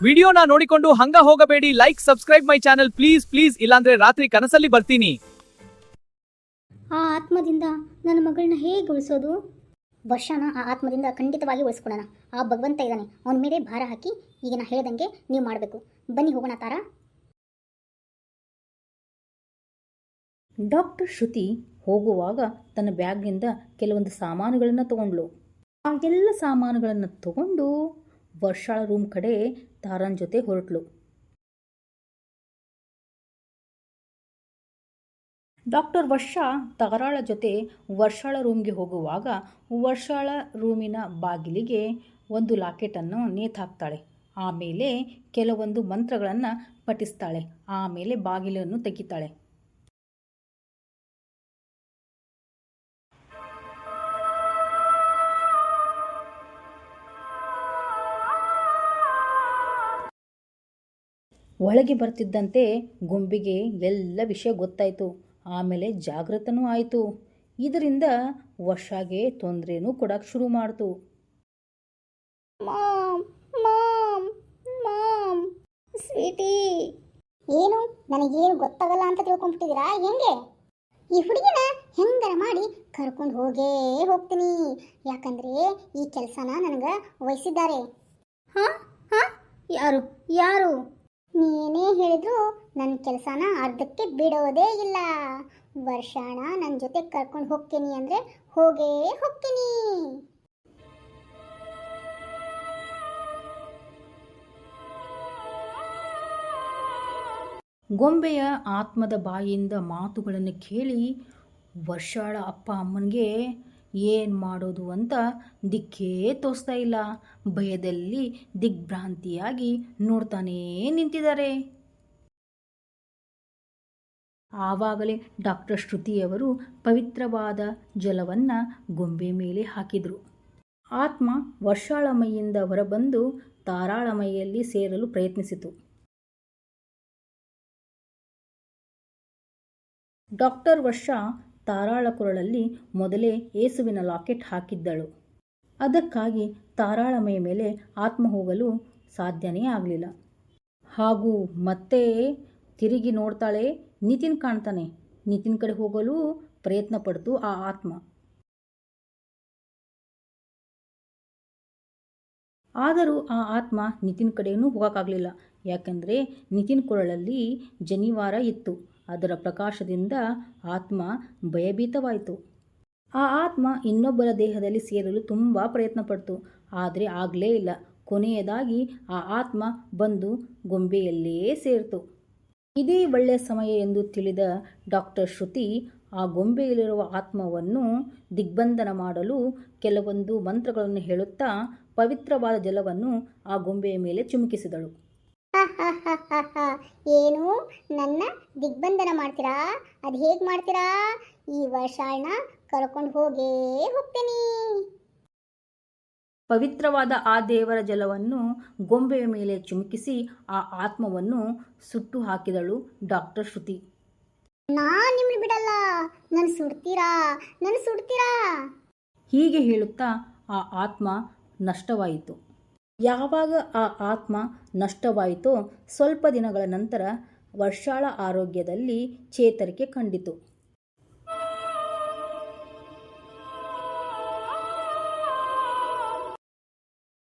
ವಿಡಿಯೋನ ನೋಡಿಕೊಂಡು ಹಂಗ ಹೋಗಬೇಡಿ. Like subscribe my channel please ಇಲ್ಲಾಂದ್ರೆ ರಾತ್ರಿ ಕನಸಲ್ಲಿ ಬರ್ತೀನಿ. ಆ ಆತ್ಮದಿಂದ ನನ್ನ ಮಗಳನ್ನ ಹೇಗೆ ಉಳಿಸೋದು? ವರ್ಷನ ಆ ಆತ್ಮದಿಂದ ಖಂಡಿತವಾಗಿ ಉಳಿಸ್ಕೊಳೋಣ. ಆ ಭಗವಂತ ಇದ್ದಾನೆ, ಅವನ ಮೇಲೆ ಭಾರ ಹಾಕಿ ಈಗ ನಾ ಹೇಳ್ದಂಗೆ ನೀವು ಮಾಡಬೇಕು. ಬನ್ನಿ ಹೋಗೋಣ ತಾರಾ. ಡಾಕ್ಟರ್ ಶ್ರುತಿ ಹೋಗುವಾಗ ತನ್ನ ಬ್ಯಾಗ್ನಿಂದ ಕೆಲವೊಂದು ಸಾಮಾನುಗಳನ್ನು ತಗೊಂಡ್ಳು. ಆ ಎಲ್ಲ ಸಾಮಾನುಗಳನ್ನು ತಗೊಂಡು ವರ್ಷಾಳ ರೂಮ್ ಕಡೆ ತಾರನ್ ಜೊತೆ ಹೊರಟ್ಲು. ಡಾಕ್ಟರ್ ವರ್ಷ ತಾರಾಳ ಜೊತೆ ವರ್ಷಾಳ ರೂಮ್ಗೆ ಹೋಗುವಾಗ ವರ್ಷಾಳ ರೂಮಿನ ಬಾಗಿಲಿಗೆ ಒಂದು ಲಾಕೆಟನ್ನು ನೇತಾಕ್ತಾಳೆ. ಆಮೇಲೆ ಕೆಲವೊಂದು ಮಂತ್ರಗಳನ್ನು ಪಠಿಸ್ತಾಳೆ. ಆಮೇಲೆ ಬಾಗಿಲನ್ನು ತೆಗಿತಾಳೆ. ಒಳಗೆ ಬರ್ತಿದ್ದಂತೆ ಗೊಂಬೆಗೆ ಎಲ್ಲ ವಿಷಯ ಗೊತ್ತಾಯಿತು. ಆಮೇಲೆ ಜಾಗೃತನೂ ಆಯಿತು. ಇದರಿಂದ ವರ್ಷಾಗೆ ತೊಂದರೆನೂ ಕೊಡಕ್ಕೆ ಶುರು ಮಾಡ್ತು. ಮಾಮ್ ಮಾಮ್ ಮಾಮ್ ಸ್ವೀಟಿ, ಏನು ನನಗೇನು ಗೊತ್ತಾಗಲ್ಲ ಅಂತ ತಿಳ್ಕೊಂಡ್ಬಿಟ್ಟಿದ್ದೀರಾ? ಹೆಂಗೆ ಈ ಹುಡುಗಿನ ಹೆಂಗಾರ ಮಾಡಿ ಕರ್ಕೊಂಡು ಹೋಗ್ತೀನಿ. ಯಾಕಂದರೆ ಈ ಕೆಲಸನ ನನಗೆ ವಹಿಸಿದ್ದಾರೆ. ಹಾಂ ಹಾಂ ಯಾರು ಯಾರು? ನೀನೇ ಹೇಳಿದ್ರು ನನ್ನ ಕೆಲಸನ ಅರ್ಧಕ್ಕೆ ಬಿಡೋದೇ ಇಲ್ಲ. ವರ್ಷಾಣ ನನ್ನ ಜೊತೆ ಕರ್ಕೊಂಡು ಹೋಗ್ತೀನಿ ಅಂದರೆ ಹೋಗ್ತೀನಿ. ಗೊಂಬೆಯ ಆತ್ಮದ ಬಾಯಿಯಿಂದ ಮಾತುಗಳನ್ನು ಕೇಳಿ ವರ್ಷಾಳ ಅಪ್ಪ ಅಮ್ಮನಿಗೆ ಏನು ಮಾಡೋದು ಅಂತ ದಿಕ್ಕೇ ತೋರಿಸ್ತಾ ಇಲ್ಲ. ಭಯದಲ್ಲಿ ದಿಗ್ಭ್ರಾಂತಿಯಾಗಿ ನೋಡ್ತಾನೇ ನಿಂತಿದ್ದಾರೆ. ಆವಾಗಲೇ ಡಾಕ್ಟರ್ ಶ್ರುತಿಯವರು ಪವಿತ್ರವಾದ ಜಲವನ್ನು ಗೊಂಬೆ ಮೇಲೆ ಹಾಕಿದರು. ಆತ್ಮ ವರ್ಷಾಳ ಮೈಯಿಂದ ಹೊರಬಂದು ತಾರಾಳ ಮೈಯಲ್ಲಿ ಸೇರಲು ಪ್ರಯತ್ನಿಸಿತು. ಡಾಕ್ಟರ್ ವರ್ಷ ತಾರಾಳ ಕೊರಳಲ್ಲಿ ಮೊದಲೇ ಏಸುವಿನ ಲಾಕೆಟ್ ಹಾಕಿದ್ದಳು. ಅದಕ್ಕಾಗಿ ತಾರಾಳ ಮೈ ಮೇಲೆ ಆತ್ಮ ಹೋಗಲು ಸಾಧ್ಯನೇ ಆಗಲಿಲ್ಲ. ಹಾಗೂ ಮತ್ತೆ ತಿರುಗಿ ನೋಡ್ತಾಳೆ. ನಿತಿನ್ ಕಾಣ್ತಾನೆ. ನಿತಿನ್ ಕಡೆ ಹೋಗಲು ಪ್ರಯತ್ನ ಪಡ್ತು ಆ ಆತ್ಮ. ಆದರೂ ಆ ಆತ್ಮ ನಿತಿನ್ ಕಡೆಯೂ ಹೋಗೋಕ್ಕಾಗಲಿಲ್ಲ. ಯಾಕೆಂದರೆ ನಿತಿನ್ ಕೊರಳಲ್ಲಿ ಜನಿವಾರ ಇತ್ತು. ಅದರ ಪ್ರಕಾಶದಿಂದ ಆತ್ಮ ಭಯಭೀತವಾಯಿತು. ಆ ಆತ್ಮ ಇನ್ನೊಬ್ಬರ ದೇಹದಲ್ಲಿ ಸೇರಲು ತುಂಬ ಪ್ರಯತ್ನ ಪಡ್ತು. ಆದರೆ ಆಗಲೇ ಇಲ್ಲ. ಕೊನೆಯದಾಗಿ ಆ ಆತ್ಮ ಬಂದು ಗೊಂಬೆಯಲ್ಲೇ ಸೇರಿತು. ಇದೇ ಒಳ್ಳೆಯ ಸಮಯ ಎಂದು ತಿಳಿದ ಡಾಕ್ಟರ್ ಶ್ರುತಿ ಆ ಗೊಂಬೆಯಲ್ಲಿರುವ ಆತ್ಮವನ್ನು ದಿಗ್ಬಂಧನ ಮಾಡಲು ಕೆಲವೊಂದು ಮಂತ್ರಗಳನ್ನು ಹೇಳುತ್ತಾ ಪವಿತ್ರವಾದ ಜಲವನ್ನು ಆ ಗೊಂಬೆಯ ಮೇಲೆ ಚಿಮುಕಿಸಿದಳು. ಏನು ನನ್ನ ದಿಗ್ಬಂಧನ ಮಾಡ್ತೀರಾ? ಅದು ಹೇಗೆ ಮಾಡ್ತೀರಾ? ಈ ವರ್ಷಾಳನ್ನ ಕರ್ಕೊಂಡು ಹೋಗ್ತೀನಿ. ಪವಿತ್ರವಾದ ಆ ದೇವರ ಜಲವನ್ನು ಗೊಂಬೆಯ ಮೇಲೆ ಚಿಮುಕಿಸಿ ಆ ಆತ್ಮವನ್ನು ಸುಟ್ಟು ಹಾಕಿದಳು ಡಾಕ್ಟರ್ ಶ್ರುತಿ. ನಾನು ನಿಮ್ಮನ್ನು ಬಿಡಲ್ಲ, ನನ್ನ ಸುಡ್ತೀರಾ. ಹೀಗೆ ಹೇಳುತ್ತಾ ಆ ಆತ್ಮ ನಷ್ಟವಾಯಿತು. ಯಾವಾಗ ಆ ಆತ್ಮ ನಷ್ಟವಾಯಿತೋ ಸ್ವಲ್ಪ ದಿನಗಳ ನಂತರ ವರ್ಷಾಳ ಆರೋಗ್ಯದಲ್ಲಿ ಚೇತರಿಕೆ ಕಂಡಿತು.